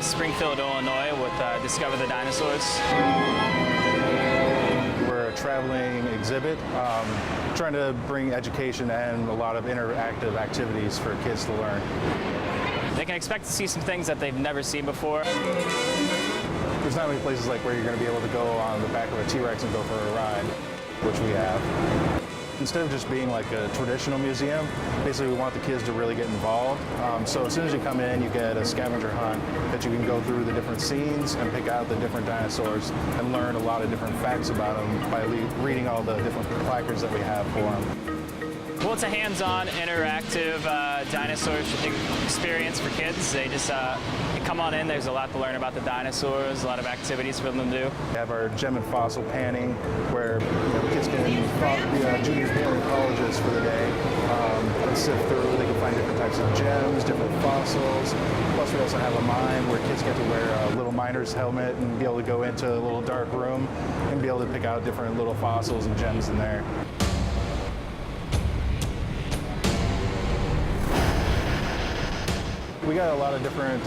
Springfield, Illinois with Discover the Dinosaurs. We're a traveling exhibit trying to bring education and a lot of interactive activities for kids to learn. They can expect to see some things that they've never seen before. There's not many places like where you're going to be able to go on the back of a T-Rex and go for a ride, which we have. Instead of just being like a traditional museum, basically we want the kids to really get involved. So as soon as you come in, you get a scavenger hunt that you can go through the different scenes and pick out the different dinosaurs and learn a lot of different facts about them by reading all the different placards that we have for them. Well, it's a hands-on, interactive dinosaur experience for kids. They just come on in. There's a lot to learn about the dinosaurs, a lot of activities for them to do. We have our gem and fossil panning, where kids can be juniors and colleges for the day. And sift through. They can find different types of gems, different fossils. Plus, we also have a mine where kids get to wear a little miner's helmet and be able to go into a little dark room and be able to pick out different little fossils and gems in there. We got a lot of different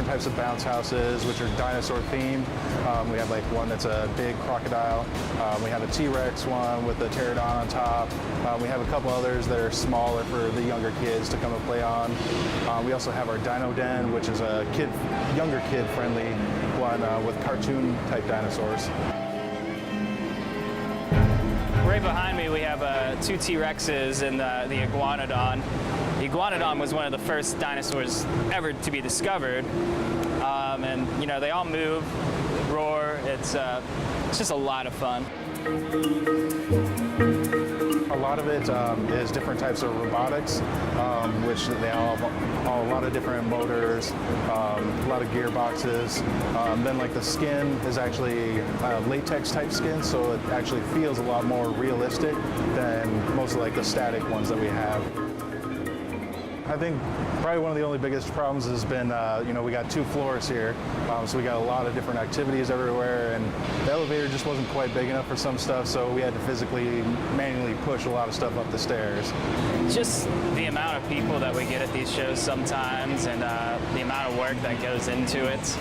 types of bounce houses, which are dinosaur themed. We have like one that's a big crocodile. We have a T-Rex one with a pterodon on top. We have a couple others that are smaller for the younger kids to come and play on. We also have our Dino Den, which is a younger kid-friendly one with cartoon-type dinosaurs. Right behind me, we have two T-Rexes and the iguanodon. The iguanodon was one of the first dinosaurs ever to be discovered, and you know they all move, roar. It's just a lot of fun. A lot of it is different types of robotics, which they all have a lot of different motors, a lot of gearboxes. Then like the skin is actually latex type skin, so it actually feels a lot more realistic than most of like the static ones that we have. I think probably one of the only biggest problems has been, we got 2 floors here, so we got a lot of different activities everywhere, and the elevator just wasn't quite big enough for some stuff, so we had to physically, manually push a lot of stuff up the stairs. Just the amount of people that we get at these shows sometimes, and the amount of work that goes into it.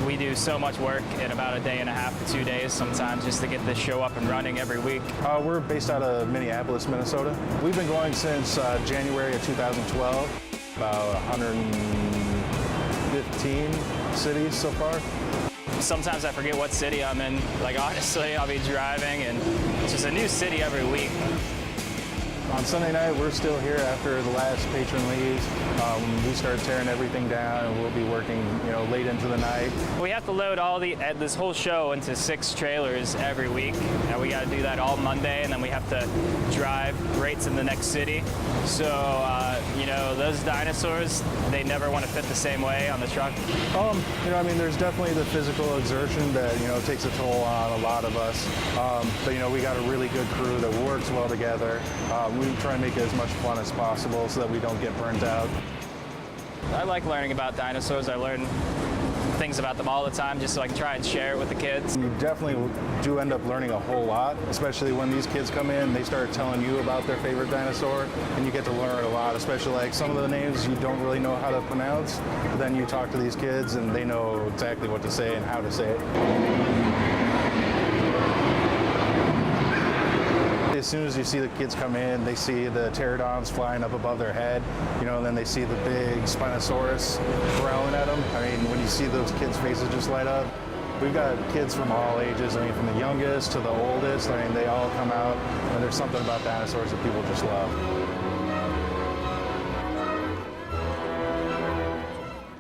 We do so much work in about a day and a half to 2 days sometimes just to get this show up and running every week. We're based out of Minneapolis, Minnesota. We've been going since January of 2012, about 115 cities so far. Sometimes I forget what city I'm in. Like honestly, I'll be driving and it's just a new city every week. On Sunday night, we're still here after the last patron leaves. We start tearing everything down, and we'll be working, late into the night. We have to load this whole show into 6 trailers every week, and we got to do that all Monday, and then we have to drive right to the next city. So, those dinosaurs, they never want to fit the same way on the truck. There's definitely the physical exertion that, takes a toll on a lot of us. But, we got a really good crew that works well together. We try and make it as much fun as possible so that we don't get burnt out. I like learning about dinosaurs. I learn things about them all the time just so I can try and share it with the kids. You definitely do end up learning a whole lot, especially when these kids come in, they start telling you about their favorite dinosaur, and you get to learn a lot, especially like some of the names you don't really know how to pronounce, but then you talk to these kids and they know exactly what to say and how to say it. As soon as you see the kids come in, they see the pterodons flying up above their head, and then they see the big Spinosaurus growling at them. When you see those kids' faces just light up. We've got kids from all ages, from the youngest to the oldest. They all come out, and there's something about dinosaurs that people just love.